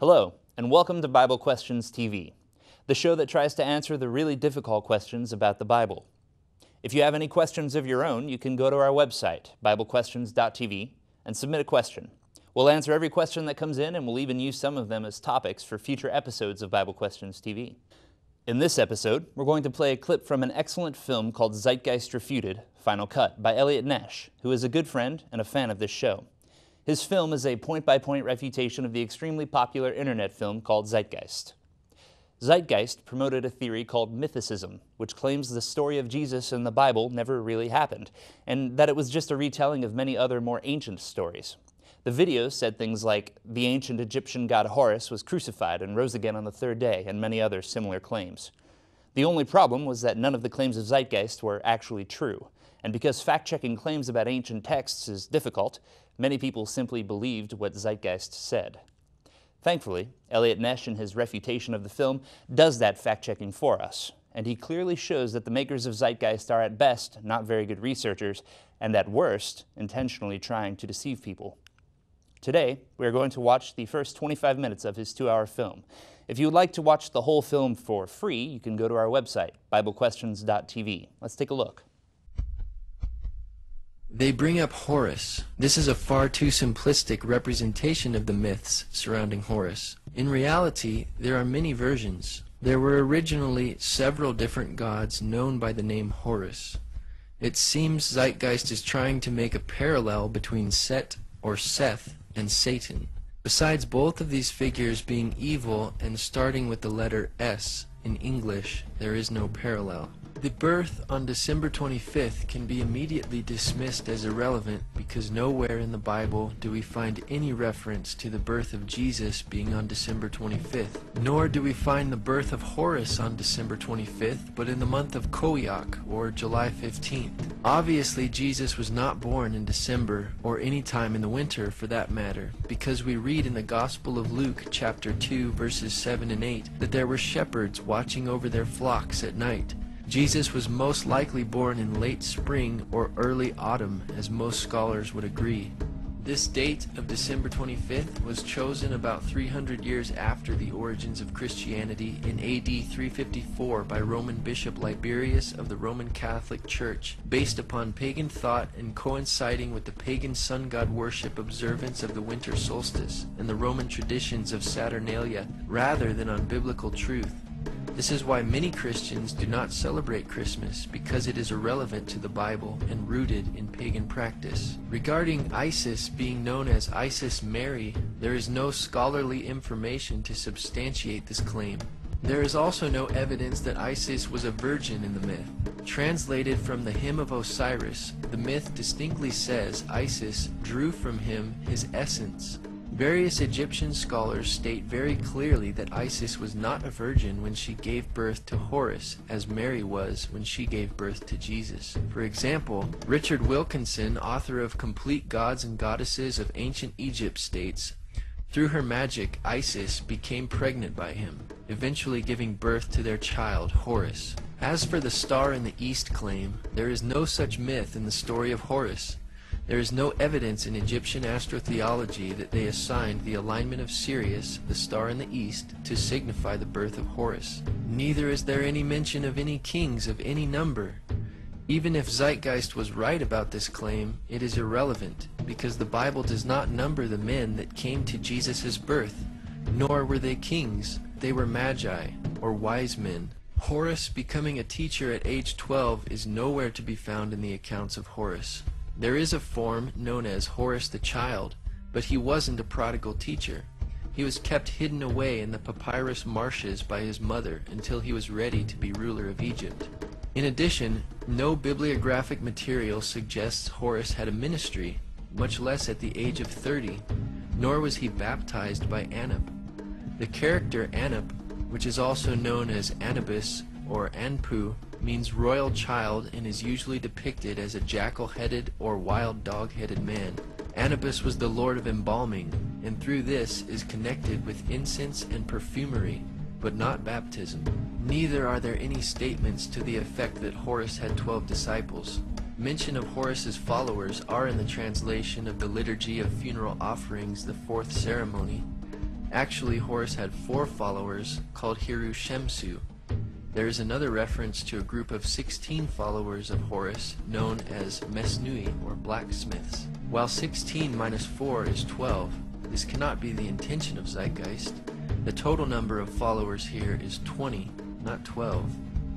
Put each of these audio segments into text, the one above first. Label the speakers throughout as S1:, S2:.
S1: Hello, and welcome to Bible Questions TV, the show that tries to answer the really difficult questions about the Bible. If you have any questions of your own, you can go to our website, BibleQuestionsTV, and submit a question. We'll answer every question that comes in, and we'll even use some of them as topics for future episodes of Bible Questions TV. In this episode, we're going to play a clip from an excellent film called Zeitgeist Refuted, Final Cut, by Elliot Nash, who is a good friend and a fan of this show. His film is a point-by-point refutation of the extremely popular internet film called Zeitgeist. Zeitgeist promoted a theory called mythicism, which claims the story of Jesus in the Bible never really happened, and that it was just a retelling of many other more ancient stories. The video said things like, the ancient Egyptian god Horus was crucified and rose again on the third day, and many other similar claims. The only problem was that none of the claims of Zeitgeist were actually true, and because fact-checking claims about ancient texts is difficult, many people simply believed what Zeitgeist said. Thankfully, Elliot Nash in his refutation of the film does that fact-checking for us, and he clearly shows that the makers of Zeitgeist are at best not very good researchers, and at worst, intentionally trying to deceive people. Today, we are going to watch the first 25 minutes of his 2-hour film. If you would like to watch the whole film for free, you can go to our website, BibleQuestions.tv. Let's take a look.
S2: They bring up Horus. This is a far too simplistic representation of the myths surrounding Horus. In reality, there are many versions. There were originally several different gods known by the name Horus. It seems Zeitgeist is trying to make a parallel between Set or Seth and Satan. Besides both of these figures being evil and starting with the letter S in English, there is no parallel. The birth on December 25th can be immediately dismissed as irrelevant because nowhere in the Bible do we find any reference to the birth of Jesus being on December 25th. Nor do we find the birth of Horus on December 25th, but in the month of Koiak, or July 15th. Obviously, Jesus was not born in December, or any time in the winter for that matter, because we read in the Gospel of Luke, chapter 2, verses 7 and 8, that there were shepherds watching over their flocks at night. Jesus was most likely born in late spring or early autumn, as most scholars would agree. This date of December 25th was chosen about 300 years after the origins of Christianity in AD 354 by Roman Bishop Liberius of the Roman Catholic Church, based upon pagan thought and coinciding with the pagan sun god worship observance of the winter solstice and the Roman traditions of Saturnalia, rather than on biblical truth. This is why many Christians do not celebrate Christmas, because it is irrelevant to the Bible and rooted in pagan practice. Regarding Isis being known as Isis Mary, there is no scholarly information to substantiate this claim. There is also no evidence that Isis was a virgin in the myth. Translated from the Hymn of Osiris, the myth distinctly says Isis drew from him his essence. Various Egyptian scholars state very clearly that Isis was not a virgin when she gave birth to Horus, as Mary was when she gave birth to Jesus. For example, Richard Wilkinson, author of Complete Gods and Goddesses of Ancient Egypt, states, through her magic, Isis became pregnant by him, eventually giving birth to their child, Horus. As for the star in the east claim, there is no such myth in the story of Horus. There is no evidence in Egyptian astrotheology that they assigned the alignment of Sirius, the star in the east, to signify the birth of Horus. Neither is there any mention of any kings of any number. Even if Zeitgeist was right about this claim, it is irrelevant, because the Bible does not number the men that came to Jesus' birth, nor were they kings, they were magi, or wise men. Horus becoming a teacher at age 12 is nowhere to be found in the accounts of Horus. There is a form known as Horus the Child, but he wasn't a prodigal teacher. He was kept hidden away in the papyrus marshes by his mother until he was ready to be ruler of Egypt. In addition, no bibliographic material suggests Horus had a ministry, much less at the age of 30, nor was he baptized by Anub. The character Anub, which is also known as Anubis or Anpu, means royal child and is usually depicted as a jackal-headed or wild dog-headed man. Anubis was the lord of embalming, and through this is connected with incense and perfumery, but not baptism. Neither are there any statements to the effect that Horus had 12 disciples. Mention of Horus's followers are in the translation of the Liturgy of Funeral Offerings, the fourth ceremony. Actually, Horus had 4 followers called Hiru Shemsu. There is another reference to a group of 16 followers of Horus known as Mesnui, or blacksmiths. While 16 minus 4 is 12, this cannot be the intention of Zeitgeist. The total number of followers here is 20, not 12.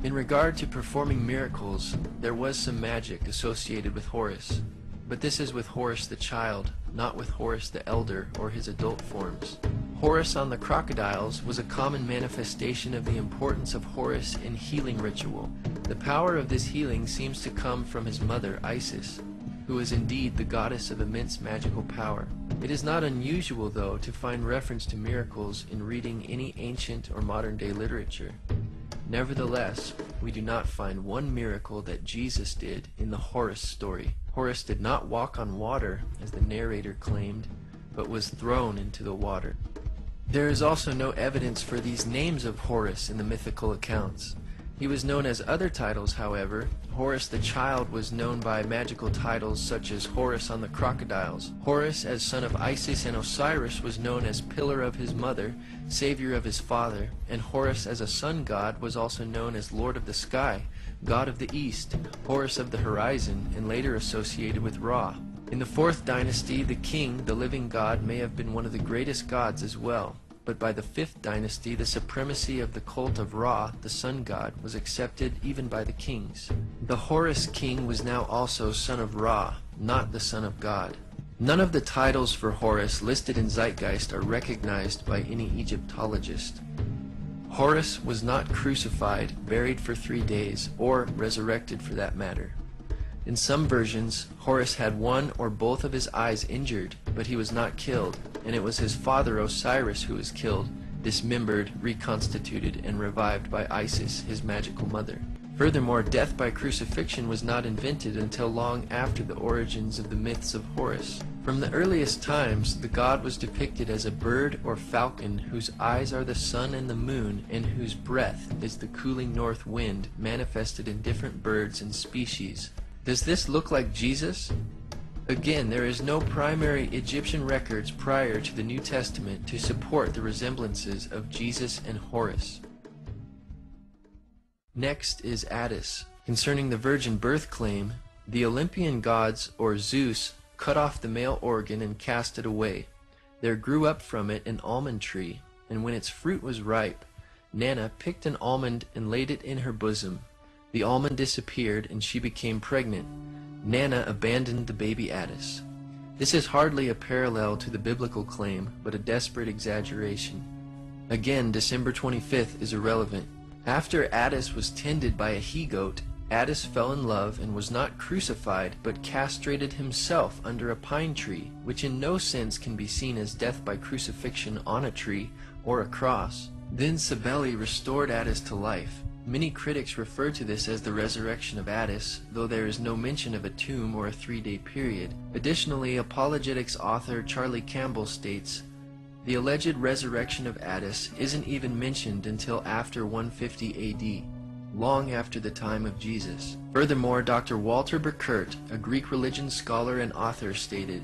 S2: In regard to performing miracles, there was some magic associated with Horus, but this is with Horus the child, not with Horus the elder or his adult forms. Horus on the crocodiles was a common manifestation of the importance of Horus in healing ritual. The power of this healing seems to come from his mother, Isis, who is indeed the goddess of immense magical power. It is not unusual, though, to find reference to miracles in reading any ancient or modern-day literature. Nevertheless, we do not find one miracle that Jesus did in the Horus story. Horus did not walk on water, as the narrator claimed, but was thrown into the water. There is also no evidence for these names of Horus in the mythical accounts. He was known as other titles, however. Horus the child was known by magical titles such as Horus on the crocodiles. Horus, as son of Isis and Osiris, was known as pillar of his mother, savior of his father, and Horus as a sun god was also known as lord of the sky, god of the east, Horus of the horizon, and later associated with Ra. In the 4th dynasty, the king, the living god, may have been one of the greatest gods as well. But by the 5th dynasty, the supremacy of the cult of Ra, the sun god, was accepted even by the kings. The Horus king was now also son of Ra, not the son of God. None of the titles for Horus listed in Zeitgeist are recognized by any Egyptologist. Horus was not crucified, buried for 3 days, or resurrected for that matter. In some versions, Horus had one or both of his eyes injured, but he was not killed, and it was his father Osiris who was killed, dismembered, reconstituted, and revived by Isis, his magical mother. Furthermore, death by crucifixion was not invented until long after the origins of the myths of Horus. From the earliest times, the god was depicted as a bird or falcon whose eyes are the sun and the moon, and whose breath is the cooling north wind manifested in different birds and species. Does this look like Jesus? Again, there is no primary Egyptian records prior to the New Testament to support the resemblances of Jesus and Horus. Next is Attis. Concerning the virgin birth claim, the Olympian gods, or Zeus, cut off the male organ and cast it away. There grew up from it an almond tree, and when its fruit was ripe, Nana picked an almond and laid it in her bosom. The almond disappeared, and she became pregnant. Nana abandoned the baby Attis. This is hardly a parallel to the biblical claim, but a desperate exaggeration. Again, December 25th is irrelevant. After Attis was tended by a he-goat, Attis fell in love and was not crucified, but castrated himself under a pine tree, which in no sense can be seen as death by crucifixion on a tree or a cross. Then Cybele restored Attis to life. Many critics refer to this as the resurrection of Attis, though there is no mention of a tomb or a 3-day period. Additionally, apologetics author Charlie Campbell states, the alleged resurrection of Attis isn't even mentioned until after 150 AD, long after the time of Jesus. Furthermore, Dr. Walter Burkert, a Greek religion scholar and author, stated,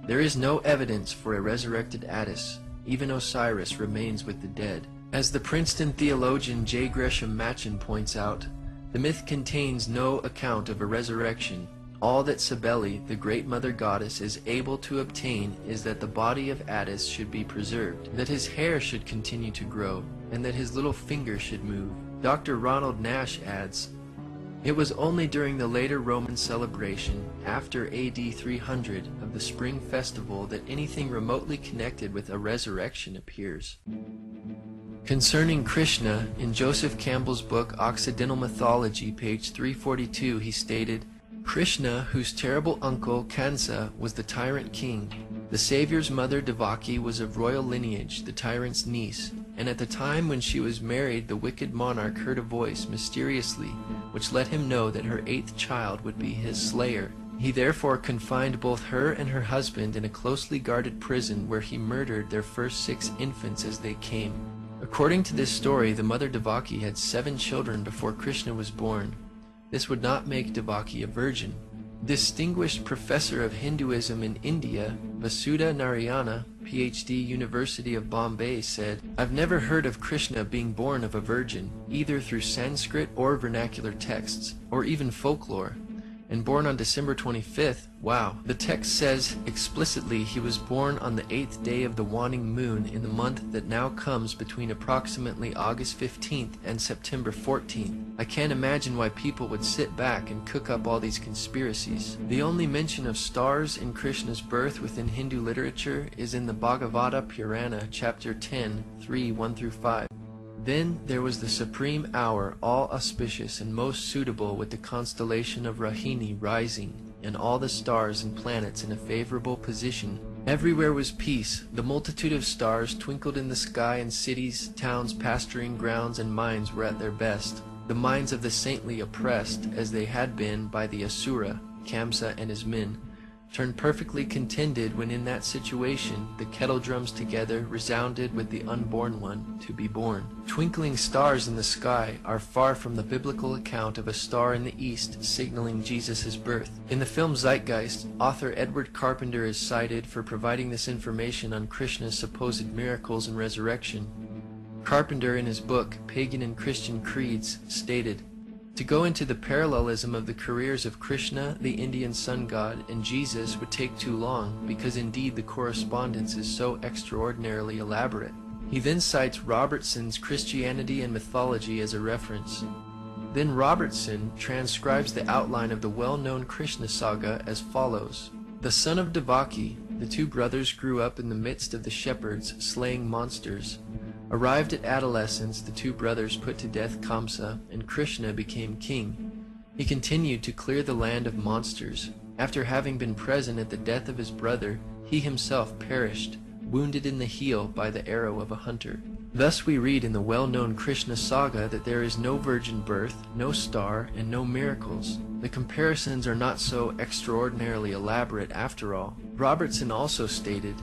S2: there is no evidence for a resurrected Attis. Even Osiris remains with the dead. As the Princeton theologian J. Gresham Machen points out, the myth contains no account of a resurrection. All that Cybele, the great mother goddess, is able to obtain is that the body of Attis should be preserved, that his hair should continue to grow, and that his little finger should move. Dr. Ronald Nash adds, it was only during the later Roman celebration, after AD 300, of the spring festival that anything remotely connected with a resurrection appears. Concerning Krishna, in Joseph Campbell's book Occidental Mythology, page 342, he stated, Krishna, whose terrible uncle Kansa was the tyrant king, the Savior's mother Devaki was of royal lineage, the tyrant's niece, and at the time when she was married, the wicked monarch heard a voice mysteriously, which let him know that her 8th child would be his slayer. He therefore confined both her and her husband in a closely guarded prison where he murdered their first 6 infants as they came. According to this story, the mother Devaki had 7 children before Krishna was born. This would not make Devaki a virgin. Distinguished professor of Hinduism in India, Vasudha Narayana, PhD, University of Bombay, said, "I've never heard of Krishna being born of a virgin, either through Sanskrit or vernacular texts, or even folklore. And born on December 25th, wow. The text says explicitly he was born on the 8th day of the waning moon in the month that now comes between approximately August 15th and September 14th. I can't imagine why people would sit back and cook up all these conspiracies." The only mention of stars in Krishna's birth within Hindu literature is in the Bhagavata Purana, chapter 10, 3, 1-5. "Then there was the supreme hour, all auspicious and most suitable, with the constellation of Rahini rising, and all the stars and planets in a favorable position. Everywhere was peace. The multitude of stars twinkled in the sky, and cities, towns, pasturing grounds, and mines were at their best. The minds of the saintly, oppressed as they had been by the Asura, Kamsa and his men, turned perfectly contented when in that situation the kettle drums together resounded with the unborn one to be born." Twinkling stars in the sky are far from the biblical account of a star in the east signaling Jesus' birth. In the film Zeitgeist, author Edward Carpenter is cited for providing this information on Krishna's supposed miracles and resurrection. Carpenter, in his book Pagan and Christian Creeds, stated, "To go into the parallelism of the careers of Krishna, the Indian sun god, and Jesus would take too long, because indeed the correspondence is so extraordinarily elaborate." He then cites Robertson's Christianity and Mythology as a reference. Then Robertson transcribes the outline of the well-known Krishna saga as follows. "The son of Devaki, the two brothers grew up in the midst of the shepherds, slaying monsters. Arrived at adolescence, the two brothers put to death Kamsa, and Krishna became king. He continued to clear the land of monsters. After having been present at the death of his brother, he himself perished, wounded in the heel by the arrow of a hunter." Thus we read in the well-known Krishna saga that there is no virgin birth, no star, and no miracles. The comparisons are not so extraordinarily elaborate after all. Robertson also stated,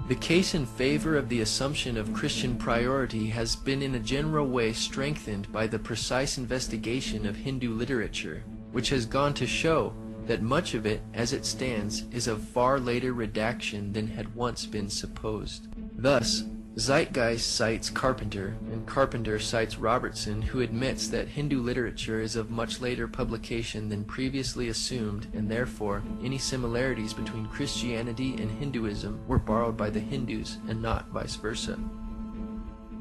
S2: "The case in favor of the assumption of Christian priority has been in a general way strengthened by the precise investigation of Hindu literature, which has gone to show that much of it, as it stands, is of far later redaction than had once been supposed." Thus, Zeitgeist cites Carpenter, and Carpenter cites Robertson, who admits that Hindu literature is of much later publication than previously assumed, and therefore any similarities between Christianity and Hinduism were borrowed by the Hindus and not vice versa.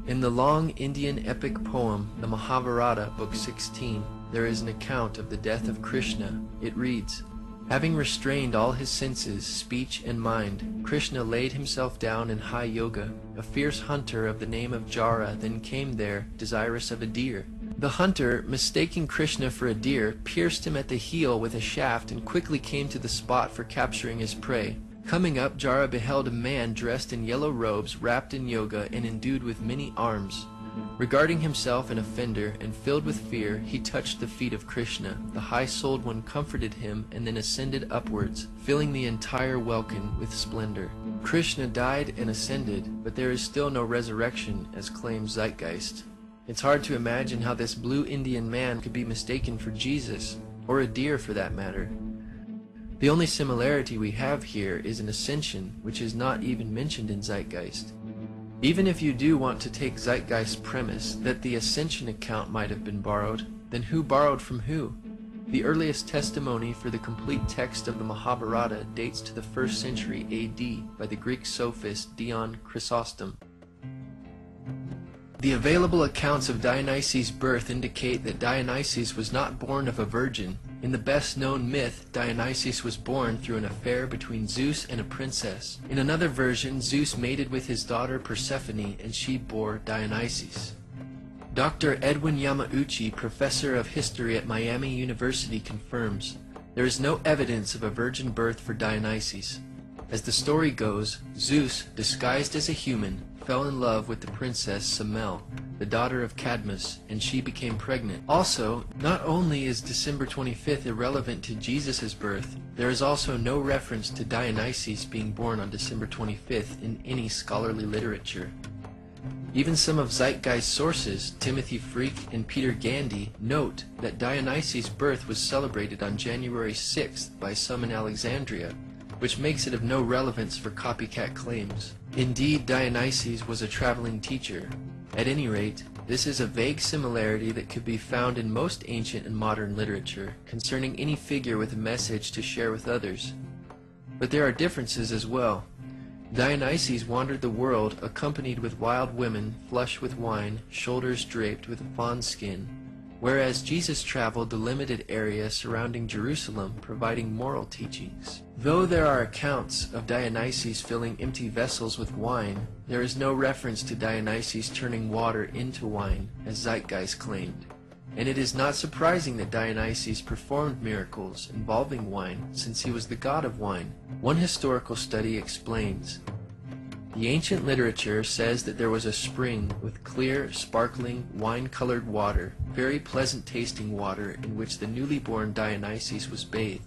S2: In the long Indian epic poem, the Mahabharata, Book 16, there is an account of the death of Krishna. It reads, "Having restrained all his senses, speech, and mind, Krishna laid himself down in high yoga. A fierce hunter of the name of Jara then came there, desirous of a deer. The hunter, mistaking Krishna for a deer, pierced him at the heel with a shaft and quickly came to the spot for capturing his prey. Coming up, Jara beheld a man dressed in yellow robes, wrapped in yoga, and endued with many arms. Regarding himself an offender, and filled with fear, he touched the feet of Krishna. The high-souled one comforted him, and then ascended upwards, filling the entire welkin with splendor." Krishna died and ascended, but there is still no resurrection, as claims Zeitgeist. It's hard to imagine how this blue Indian man could be mistaken for Jesus, or a deer for that matter. The only similarity we have here is an ascension, which is not even mentioned in Zeitgeist. Even if you do want to take Zeitgeist's premise that the ascension account might have been borrowed, then who borrowed from who? The earliest testimony for the complete text of the Mahabharata dates to the 1st century AD by the Greek sophist Dion Chrysostom. The available accounts of Dionysus' birth indicate that Dionysus was not born of a virgin. In the best-known myth, Dionysus was born through an affair between Zeus and a princess. In another version, Zeus mated with his daughter Persephone, and she bore Dionysus. Dr. Edwin Yamauchi, professor of history at Miami University, confirms, "There is no evidence of a virgin birth for Dionysus. As the story goes, Zeus, disguised as a human, fell in love with the princess Semele, the daughter of Cadmus, and she became pregnant." Also, not only is December 25th irrelevant to Jesus' birth, there is also no reference to Dionysus being born on December 25th in any scholarly literature. Even some of Zeitgeist's sources, Timothy Freke and Peter Gandy, note that Dionysus' birth was celebrated on January 6th by some in Alexandria. which makes it of no relevance for copycat claims. Indeed, Dionysius was a traveling teacher. At any rate, this is a vague similarity that could be found in most ancient and modern literature concerning any figure with a message to share with others. But there are differences as well. Dionysius wandered the world accompanied with wild women, flush with wine, shoulders draped with a fawn skin, whereas Jesus traveled the limited area surrounding Jerusalem, providing moral teachings. Though there are accounts of Dionysius filling empty vessels with wine, there is no reference to Dionysius turning water into wine, as Zeitgeist claimed. And it is not surprising that Dionysius performed miracles involving wine, since he was the god of wine. One historical study explains, the ancient literature says that there was a spring with clear, sparkling, wine-colored water, very pleasant-tasting water in which the newly born Dionysius was bathed.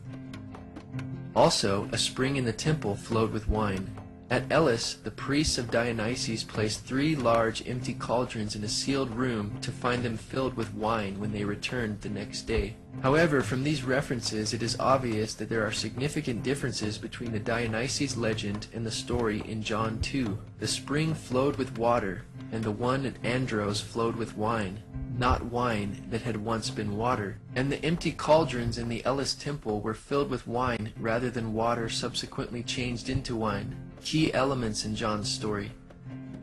S2: Also, a spring in the temple flowed with wine. At Elis, the priests of Dionysius placed 3 large empty cauldrons in a sealed room to find them filled with wine when they returned the next day. However, from these references it is obvious that there are significant differences between the Dionysius legend and the story in John 2. The spring flowed with water, and the one at Andros flowed with wine, not wine that had once been water. And the empty cauldrons in the Elis temple were filled with wine rather than water subsequently changed into wine. Key elements in John's story.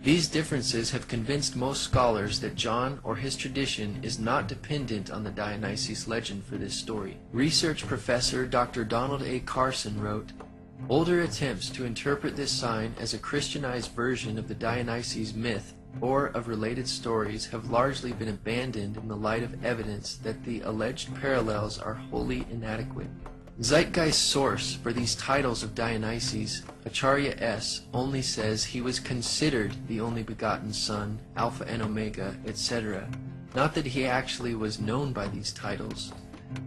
S2: These differences have convinced most scholars that John or his tradition is not dependent on the Dionysius legend for this story. Research professor Dr. Donald A. Carson wrote, older attempts to interpret this sign as a Christianized version of the Dionysius myth or of related stories have largely been abandoned in the light of evidence that the alleged parallels are wholly inadequate. Zeitgeist's source for these titles of Dionysius, Acharya S., only says he was considered the only begotten Son, Alpha and Omega, etc., not that he actually was known by these titles.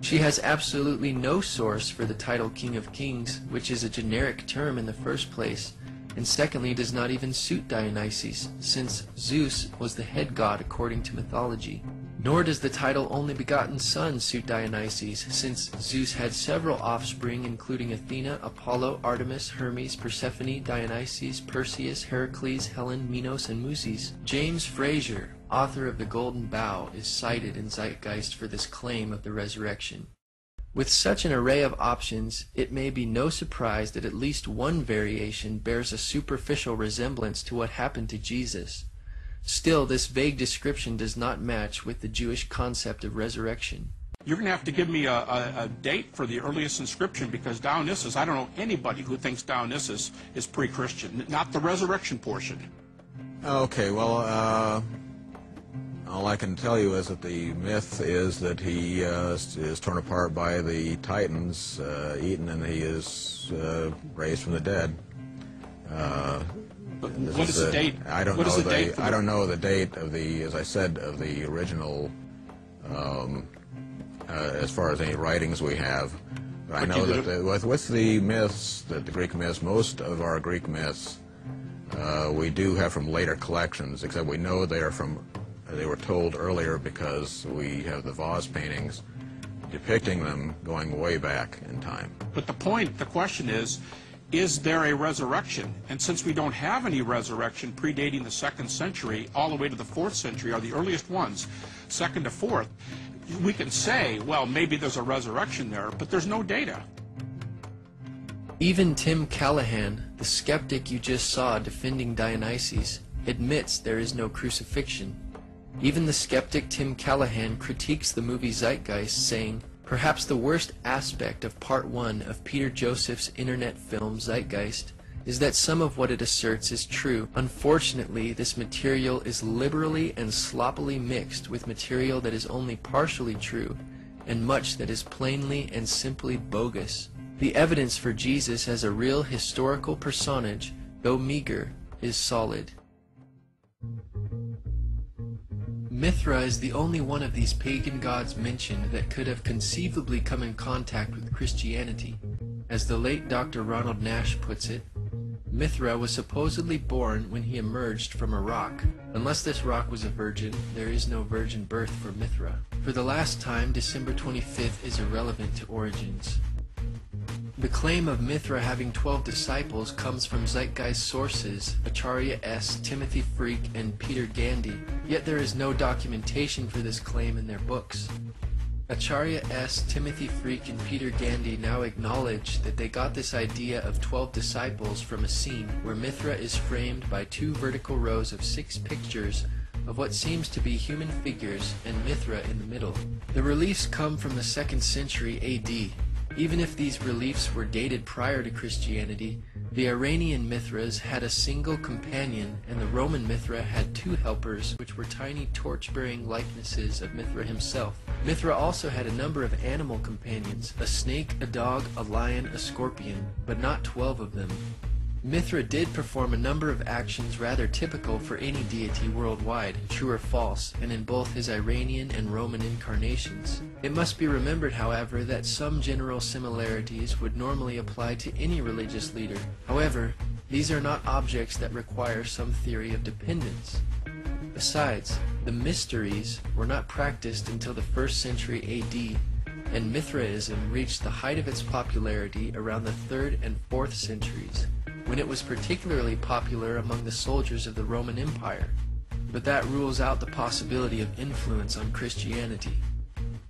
S2: She has absolutely no source for the title King of Kings, which is a generic term in the first place, and secondly does not even suit Dionysius, since Zeus was the head god according to mythology. Nor does the title Only Begotten Son suit Dionysius, since Zeus had several offspring including Athena, Apollo, Artemis, Hermes, Persephone, Dionysius, Perseus, Heracles, Helen, Minos, and Muses. James Frazer, author of The Golden Bough, is cited in Zeitgeist for this claim of the resurrection. With such an array of options, it may be no surprise that at least one variation bears a superficial resemblance to what happened to Jesus. Still, this vague description does not match with the Jewish concept of resurrection.
S3: You're going to have to give me a date for the earliest inscription, because Dionysus, I don't know anybody who thinks Dionysus is pre-Christian, not the resurrection portion.
S4: Okay, well, all I can tell you is that the myth is that he is torn apart by the Titans, eaten, and he is raised from the dead.
S3: But what is the date?
S4: I don't know the date of the, as I said, of the original, as far as any writings we have. But I know that with the myths, the Greek myths, most of our Greek myths, we do have from later collections, except we know they were told earlier because we have the vase paintings depicting them going way back in time.
S3: But the question is there a resurrection? And since we don't have any resurrection predating the 2nd century, all the way to the 4th century are the earliest ones, 2nd to 4th, we can say, well, maybe there's a resurrection there, but there's no data.
S2: Even Tim Callahan, the skeptic you just saw defending Dionysius, admits there is no crucifixion. Even the skeptic Tim Callahan critiques the movie Zeitgeist, saying, perhaps the worst aspect of Part 1 of Peter Joseph's internet film Zeitgeist is that some of what it asserts is true. Unfortunately, this material is liberally and sloppily mixed with material that is only partially true, and much that is plainly and simply bogus. The evidence for Jesus as a real historical personage, though meager, is solid. Mithra is the only one of these pagan gods mentioned that could have conceivably come in contact with Christianity. As the late Dr. Ronald Nash puts it, Mithra was supposedly born when he emerged from a rock. Unless this rock was a virgin, there is no virgin birth for Mithra. For the last time, December 25th is irrelevant to origins. The claim of Mithra having 12 disciples comes from zeitgeist sources, Acharya S., Timothy Freak, and Peter Gandy, yet there is no documentation for this claim in their books. Acharya S., Timothy Freak, and Peter Gandy now acknowledge that they got this idea of 12 disciples from a scene where Mithra is framed by 2 vertical rows of 6 pictures of what seems to be human figures and Mithra in the middle. The reliefs come from the 2nd century AD. Even if these reliefs were dated prior to Christianity, the Iranian Mithras had a single companion and the Roman Mithra had 2 helpers, which were tiny torch-bearing likenesses of Mithra himself. Mithra also had a number of animal companions, a snake, a dog, a lion, a scorpion, but not 12 of them. Mithra did perform a number of actions rather typical for any deity worldwide, true or false, and in both his Iranian and Roman incarnations. It must be remembered, however, that some general similarities would normally apply to any religious leader. However, these are not objects that require some theory of dependence. Besides, the mysteries were not practiced until the 1st century AD, and Mithraism reached the height of its popularity around the 3rd and 4th centuries, when it was particularly popular among the soldiers of the Roman Empire. But that rules out the possibility of influence on Christianity.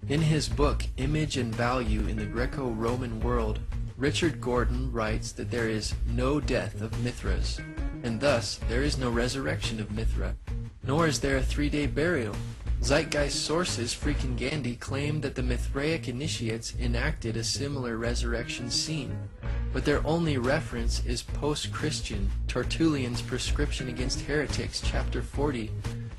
S2: In his book, Image and Value in the Greco-Roman World, Richard Gordon writes that there is no death of Mithras, and thus there is no resurrection of Mithra, nor is there a 3-day burial. Zeitgeist sources, Freak and Gandy, claim that the Mithraic initiates enacted a similar resurrection scene, but their only reference is post-Christian, Tertullian's Prescription Against Heretics, chapter 40,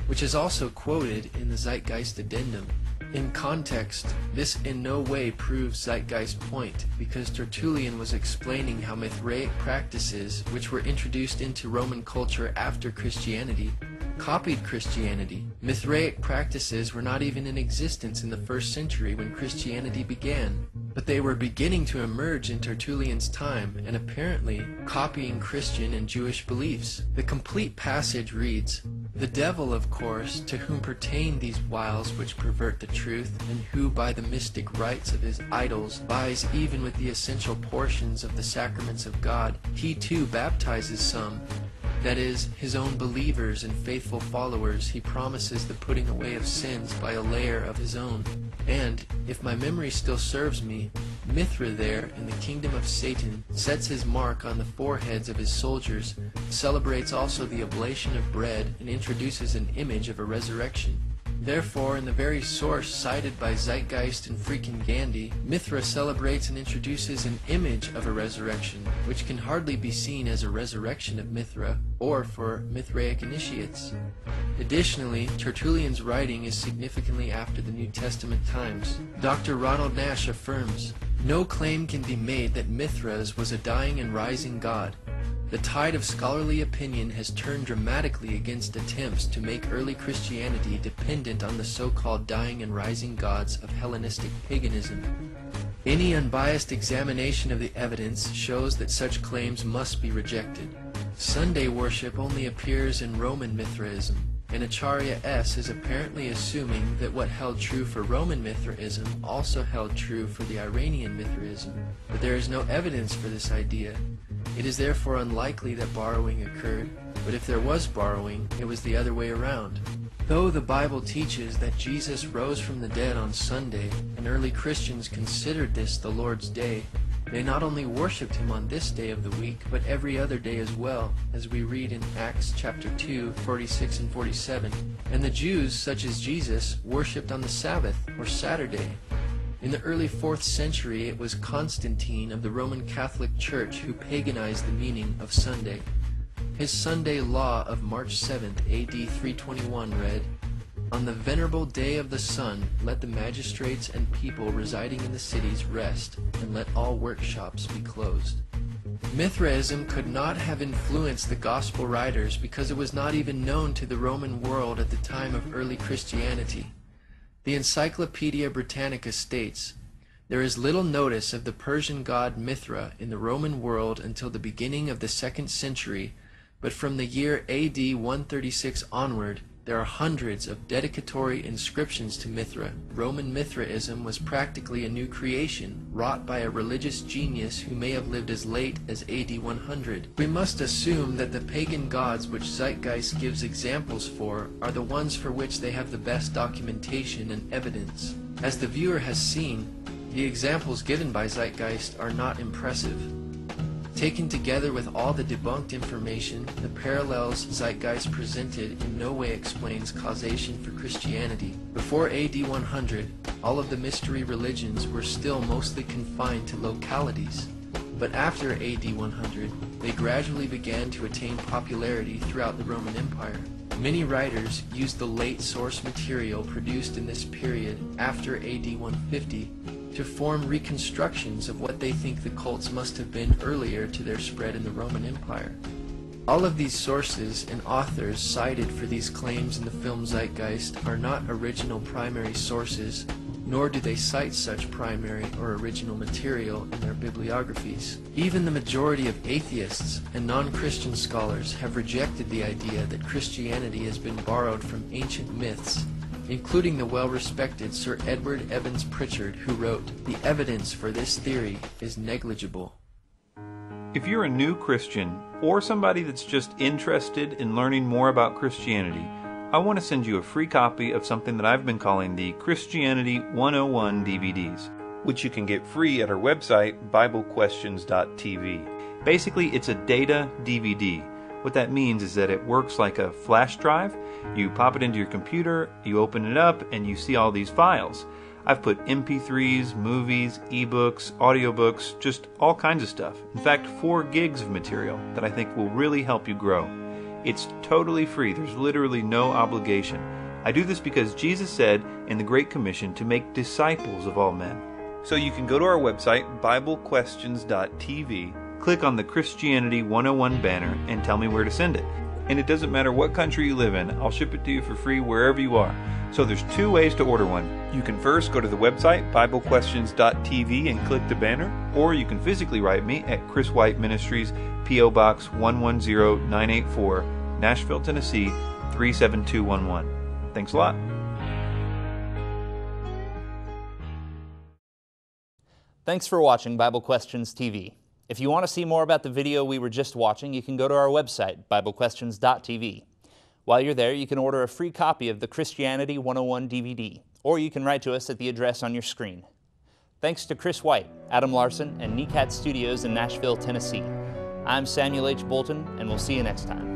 S2: which is also quoted in the Zeitgeist Addendum. In context, this in no way proves Zeitgeist's point, because Tertullian was explaining how Mithraic practices, which were introduced into Roman culture after Christianity, copied Christianity. Mithraic practices were not even in existence in the 1st century when Christianity began, but they were beginning to emerge in Tertullian's time and apparently copying Christian and Jewish beliefs. The complete passage reads, "The devil, of course, to whom pertain these wiles which pervert the truth, and who by the mystic rites of his idols buys even with the essential portions of the sacraments of God, he too baptizes some. That is, his own believers and faithful followers, he promises the putting away of sins by a layer of his own. And, if my memory still serves me, Mithra there, in the kingdom of Satan, sets his mark on the foreheads of his soldiers, celebrates also the oblation of bread, and introduces an image of a resurrection. Therefore, in the very source cited by Zeitgeist and Freak and Gandy, Mithra celebrates and introduces an image of a resurrection, which can hardly be seen as a resurrection of Mithra, or for Mithraic initiates. Additionally, Tertullian's writing is significantly after the New Testament times. Dr. Ronald Nash affirms, "No claim can be made that Mithras was a dying and rising god. The tide of scholarly opinion has turned dramatically against attempts to make early Christianity dependent on the so-called dying and rising gods of Hellenistic paganism. Any unbiased examination of the evidence shows that such claims must be rejected. Sunday worship only appears in Roman Mithraism, and Acharya S. is apparently assuming that what held true for Roman Mithraism also held true for the Iranian Mithraism, but there is no evidence for this idea. It is therefore unlikely that borrowing occurred, but if there was borrowing, it was the other way around. Though the Bible teaches that Jesus rose from the dead on Sunday, and early Christians considered this the Lord's Day, they not only worshipped him on this day of the week, but every other day as well, as we read in Acts chapter 2, 46 and 47. And the Jews, such as Jesus, worshipped on the Sabbath, or Saturday. In the early 4th century, it was Constantine of the Roman Catholic Church who paganized the meaning of Sunday. His Sunday law of March 7th, AD 321 read, "On the venerable day of the sun, let the magistrates and people residing in the cities rest, and let all workshops be closed." Mithraism could not have influenced the Gospel writers because it was not even known to the Roman world at the time of early Christianity. The Encyclopedia Britannica states, "There is little notice of the Persian god Mithra in the Roman world until the beginning of the 2nd century, but from the year AD 136 onward, There are hundreds of dedicatory inscriptions to Mithra. Roman Mithraism was practically a new creation, wrought by a religious genius who may have lived as late as AD 100. We must assume that the pagan gods which Zeitgeist gives examples for are the ones for which they have the best documentation and evidence. As the viewer has seen, the examples given by Zeitgeist are not impressive. Taken together with all the debunked information, the parallels Zeitgeist presented in no way explains causation for Christianity. Before AD 100, all of the mystery religions were still mostly confined to localities. But after AD 100, they gradually began to attain popularity throughout the Roman Empire. Many writers used the late source material produced in this period after AD 150 to form reconstructions of what they think the cults must have been earlier to their spread in the Roman Empire. All of these sources and authors cited for these claims in the film Zeitgeist are not original primary sources, nor do they cite such primary or original material in their bibliographies. Even the majority of atheists and non-Christian scholars have rejected the idea that Christianity has been borrowed from ancient myths, including the well-respected Sir Edward Evans Pritchard, who wrote, "The evidence for this theory is negligible."
S5: If you're a new Christian or somebody that's just interested in learning more about Christianity, I want to send you a free copy of something that I've been calling the Christianity 101 DVDs, which you can get free at our website, BibleQuestions.tv. Basically, it's a data DVD. What that means is that it works like a flash drive. You pop it into your computer, you open it up, and you see all these files. I've put MP3s, movies, ebooks, audiobooks, just all kinds of stuff. In fact, 4 gigs of material that I think will really help you grow. It's totally free. There's literally no obligation. I do this because Jesus said in the Great Commission to make disciples of all men. So you can go to our website, BibleQuestions.tv, click on the Christianity 101 banner, and tell me where to send it. And it doesn't matter what country you live in, I'll ship it to you for free wherever you are. So there's 2 ways to order one. You can first go to the website, BibleQuestions.tv, and click the banner, or you can physically write me at Chris White Ministries, P.O. Box 110984, Nashville, Tennessee 37211. Thanks a lot.
S1: Thanks for watching Bible Questions TV. If you want to see more about the video we were just watching, you can go to our website, BibleQuestions.tv. While you're there, you can order a free copy of the Christianity 101 DVD, or you can write to us at the address on your screen. Thanks to Chris White, Adam Larson, and NECAT Studios in Nashville, Tennessee. I'm Samuel H. Bolton, and we'll see you next time.